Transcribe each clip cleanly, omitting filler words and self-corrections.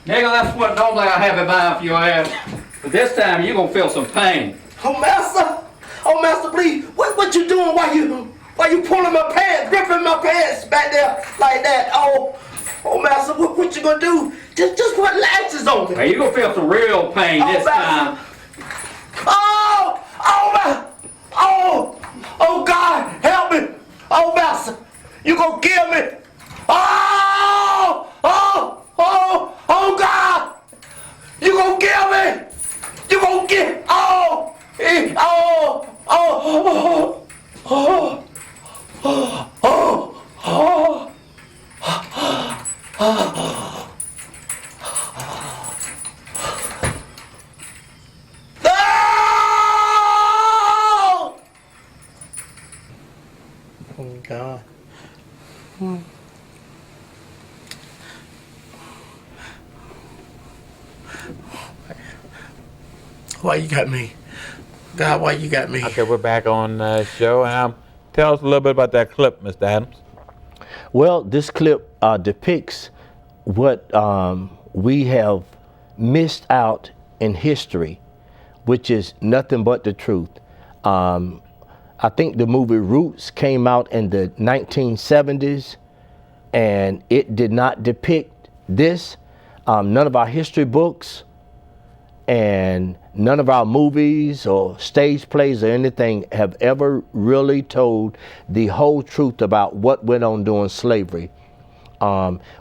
Nigga, that's what normally I have in mind for your ass. But this time you're gonna feel some pain. Oh, master! Oh, master, please! What you doing? Why you pulling my pants, gripping my pants back there like that? Oh, master, what you gonna do? Just put latches on me. Now you gonna feel some real pain this time. Oh, God, help me! Oh, master, you gonna kill me? Oh, God, you gonna kill me? You gonna get? Oh, God. Why you got me? God, why you got me? Okay, we're back on the show. Tell us a little bit about that clip, Mr. Adams. Well, this clip depicts what we have missed out in history, which is nothing but the truth. I think the movie Roots came out in the 1970s, and it did not depict this. None of our history books and none of our movies or stage plays or anything have ever really told the whole truth about what went on during slavery,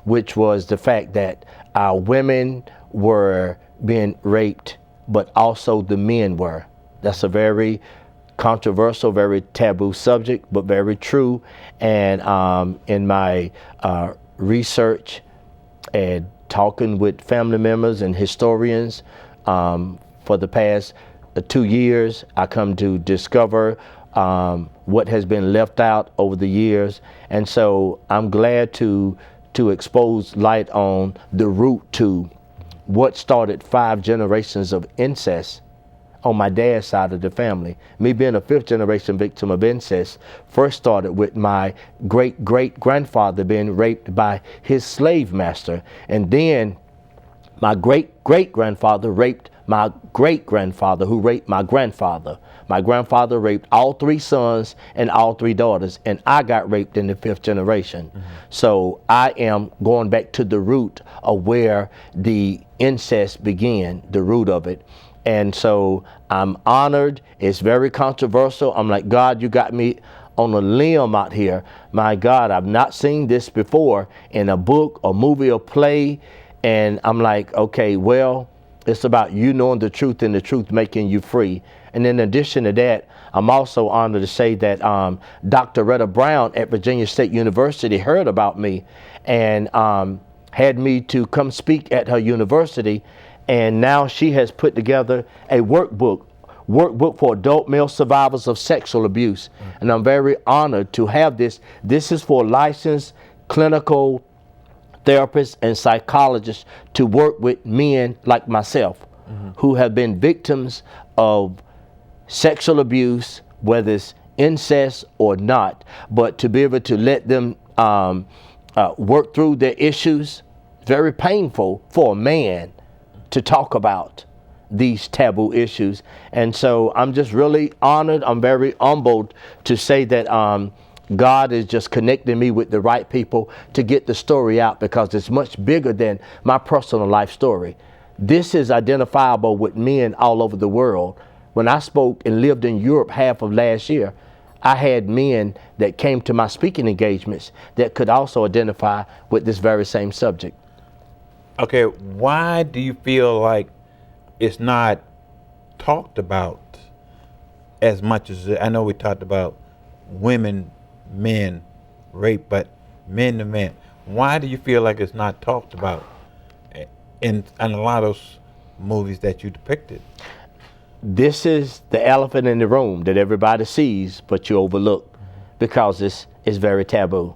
which was the fact that our women were being raped, but also the men were. That's a very controversial, very taboo subject, but very true. And in my research and talking with family members and historians for the past 2 years, I come to discover what has been left out over the years. And so I'm glad to expose light on the root to what started 5 generations of incest on my dad's side of the family. Me being a 5th generation victim of incest first started with my great-great-grandfather being raped by his slave master. And then my great-great-grandfather raped my great-grandfather, who raped my grandfather. My grandfather raped all 3 sons and all 3 daughters, and I got raped in the 5th generation. Mm-hmm. So I am going back to the root of where the incest began, the root of it. And so I'm honored. It's very controversial. I'm like, God, you got me on a limb out here. My God, I've not seen this before in a book, a movie, or play. And I'm like, okay, well, it's about you knowing the truth and the truth making you free. And in addition to that, I'm also honored to say that Dr. Retta Brown at Virginia State University heard about me and had me to come speak at her university. And now she has put together a workbook for adult male survivors of sexual abuse. Mm-hmm. And I'm very honored to have this. This is for licensed clinical therapists and psychologists to work with men like myself, mm-hmm. who have been victims of sexual abuse, whether it's incest or not, but to be able to let them work through their issues. Very painful for a man to talk about these taboo issues. And so I'm just really honored. I'm very humbled to say that God is just connecting me with the right people to get the story out, because it's much bigger than my personal life story. This is identifiable with men all over the world. When I spoke and lived in Europe half of last year, I had men that came to my speaking engagements that could also identify with this very same subject. Okay, why do you feel like it's not talked about as much as, I know we talked about women, men, rape, but men to men. Why do you feel like it's not talked about in a lot of those movies that you depicted? This is the elephant in the room that everybody sees, but you overlook, mm-hmm. because it's very taboo.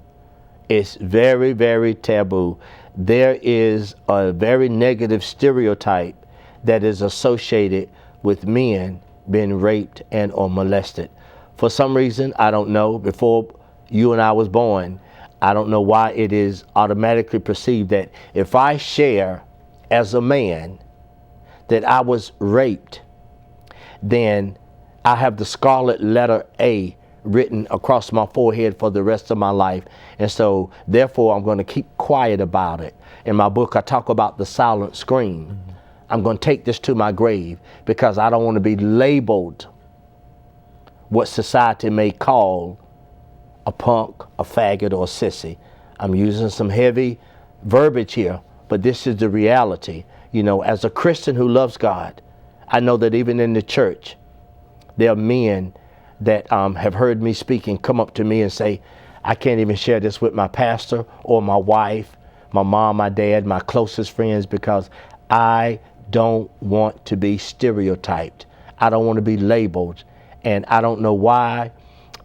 It's very, very taboo. There is a very negative stereotype that is associated with men being raped and or molested. For some reason, I don't know, before you and I was born, I don't know why it is automatically perceived that if I share as a man that I was raped, then I have the scarlet letter A written across my forehead for the rest of my life. And so therefore I'm going to keep quiet about it. In my book, I talk about the silent scream. Mm-hmm. I'm going to take this to my grave because I don't want to be labeled what society may call a punk, a faggot, or a sissy. I'm using some heavy verbiage here, but this is the reality. You know, as a Christian who loves God, I know that even in the church, there are men that have heard me speak and come up to me and say, I can't even share this with my pastor or my wife, my mom, my dad, my closest friends, because I don't want to be stereotyped. I don't want to be labeled. And I don't know why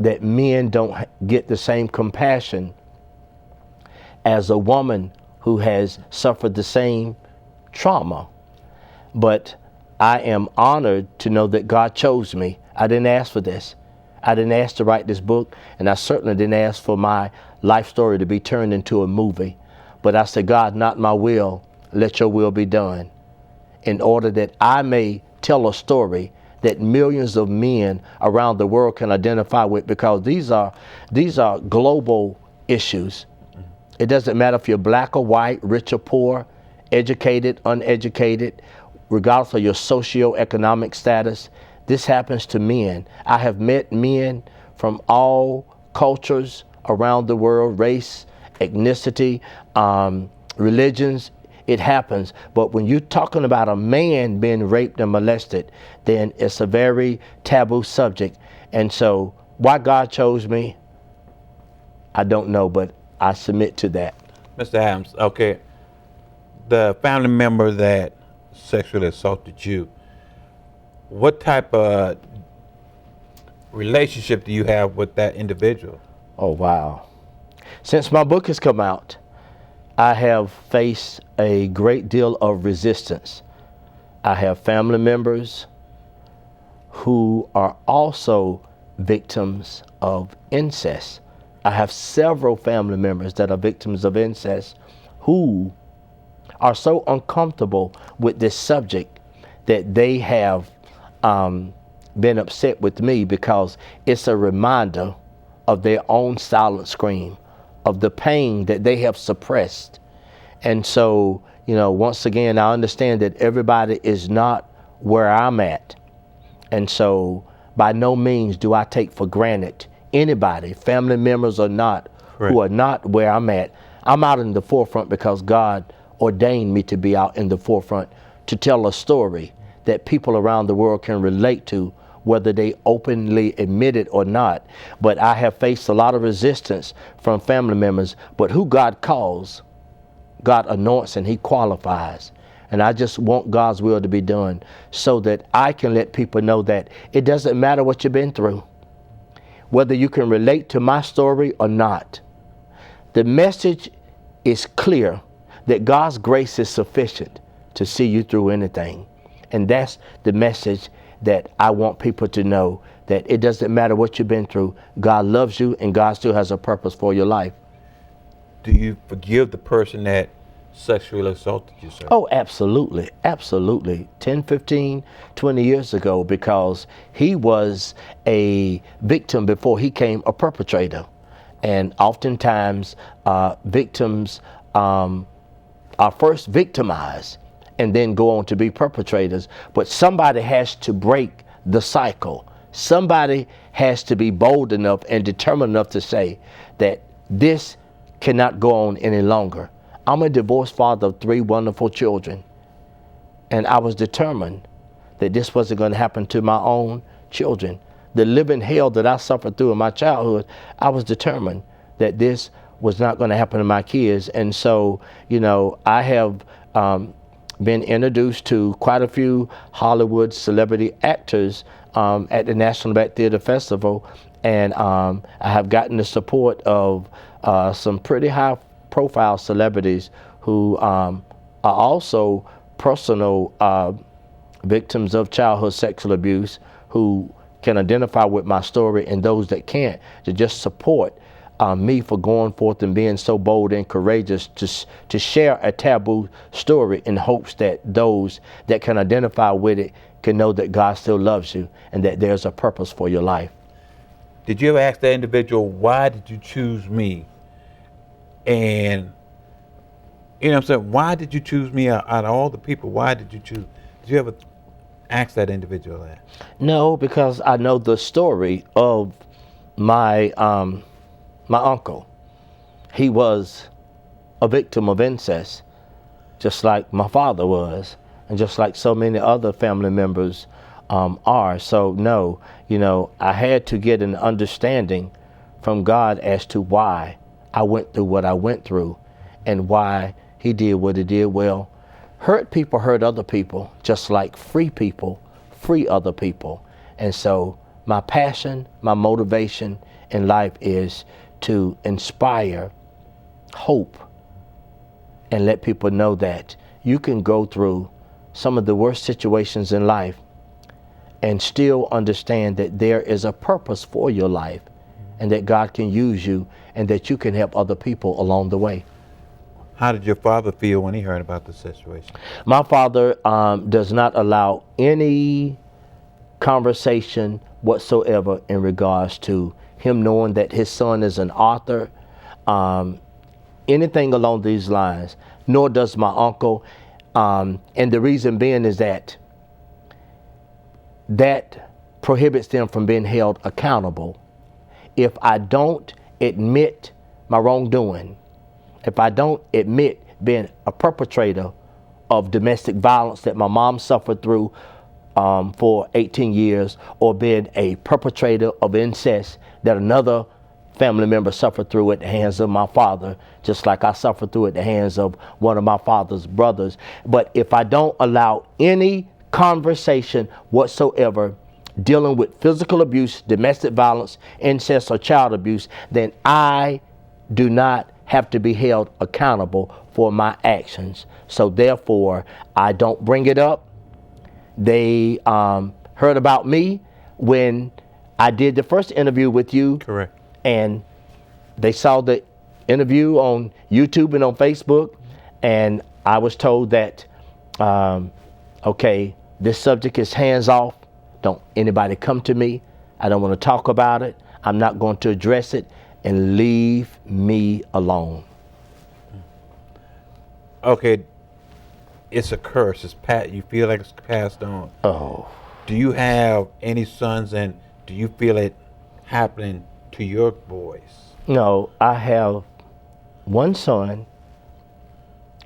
that men don't get the same compassion as a woman who has suffered the same trauma. But I am honored to know that God chose me. I didn't ask for this. I didn't ask to write this book, and I certainly didn't ask for my life story to be turned into a movie. But I said, God, not my will, let your will be done, in order that I may tell a story that millions of men around the world can identify with, because these are global issues. It doesn't matter if you're black or white, rich or poor, educated, uneducated, regardless of your socioeconomic status. This happens to men. I have met men from all cultures around the world, race, ethnicity, religions. It happens. But when you're talking about a man being raped and molested, then it's a very taboo subject. And so why God chose me, I don't know, but I submit to that. Mr. Adams, okay, the family member that sexually assaulted you, what type of relationship do you have with that individual? Oh, wow. Since my book has come out, I have faced a great deal of resistance. I have family members who are also victims of incest. I have several family members that are victims of incest who are so uncomfortable with this subject that they have been upset with me, because it's a reminder of their own silent scream, of the pain that they have suppressed. And so, you know, once again, I understand that everybody is not where I'm at. And so by no means do I take for granted anybody, family members or not, right, who are not where I'm at. I'm out in the forefront because God ordained me to be out in the forefront to tell a story that people around the world can relate to, whether they openly admit it or not. But I have faced a lot of resistance from family members, but who God calls, God anoints and he qualifies. And I just want God's will to be done so that I can let people know that it doesn't matter what you've been through, whether you can relate to my story or not. The message is clear that God's grace is sufficient to see you through anything. And that's the message that I want people to know, that it doesn't matter what you've been through. God loves you and God still has a purpose for your life. Do you forgive the person that sexually assaulted you, sir? Oh, absolutely. Absolutely. 10, 15, 20 years ago, because he was a victim before he became a perpetrator. And oftentimes victims are first victimized and then go on to be perpetrators. But somebody has to break the cycle. Somebody has to be bold enough and determined enough to say that this cannot go on any longer. I'm a divorced father of 3 wonderful children. And I was determined that this wasn't going to happen to my own children. The living hell that I suffered through in my childhood, I was determined that this was not going to happen to my kids. And so, you know, I have been introduced to quite a few Hollywood celebrity actors at the National Black Theater Festival. And I have gotten the support of some pretty high profile celebrities who are also personal victims of childhood sexual abuse, who can identify with my story, and those that can't, to just support me for going forth and being so bold and courageous to share a taboo story in hopes that those that can identify with it can know that God still loves you and that there's a purpose for your life. Did you ever ask that individual, why did you choose me? And, you know what I'm saying, why did you choose me out of all the people? Why did you choose? Did you ever ask that individual that? No, because I know the story of my uncle. He was a victim of incest, just like my father was, and just like so many other family members are. So no, I had to get an understanding from God as to why I went through what I went through and why he did what he did. Well, hurt people hurt other people, just like free people free other people. And so my passion, my motivation in life is to inspire hope and let people know that you can go through some of the worst situations in life and still understand that there is a purpose for your life and that God can use you and that you can help other people along the way. How did your father feel when he heard about the situation? My father does not allow any conversation whatsoever in regards to him knowing that his son is an author, anything along these lines, nor does my uncle. And the reason being is that prohibits them from being held accountable. If I don't admit my wrongdoing, if I don't admit being a perpetrator of domestic violence that my mom suffered through for 18 years, or being a perpetrator of incest that another family member suffered through at the hands of my father, just like I suffered through at the hands of one of my father's brothers. But if I don't allow any conversation whatsoever dealing with physical abuse, domestic violence, incest, or child abuse, then I do not have to be held accountable for my actions. So therefore, I don't bring it up. They heard about me when I did the first interview with you. Correct. And they saw the interview on YouTube and on Facebook. And I was told that, okay, this subject is hands off. Don't anybody come to me. I don't want to talk about it. I'm not going to address it, and leave me alone. Okay, it's a curse. You feel like it's passed on. Oh. Do you have any sons, and do you feel it happening to your boys? No, I have one son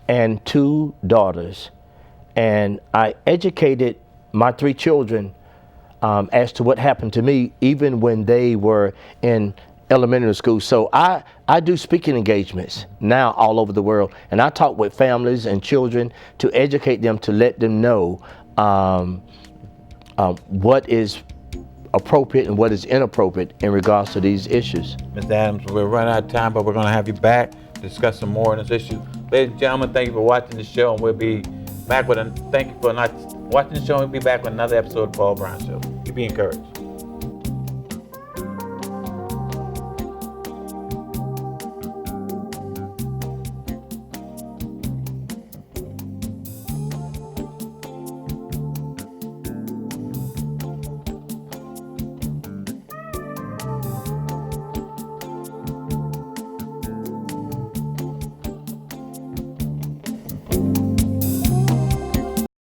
and 2 daughters, and I educated my 3 children as to what happened to me, even when they were in elementary school. So I do speaking engagements now all over the world, and I talk with families and children to educate them, to let them know what is appropriate and what is inappropriate in regards to these issues. Mr. Adams, we're running out of time, but we're going to have you back to discuss some more on this issue. Ladies and gentlemen, thank you for watching the show, and we'll be back with thank you for not watching the show, and we'll be back with another episode of Paul Brown Show. You be encouraged.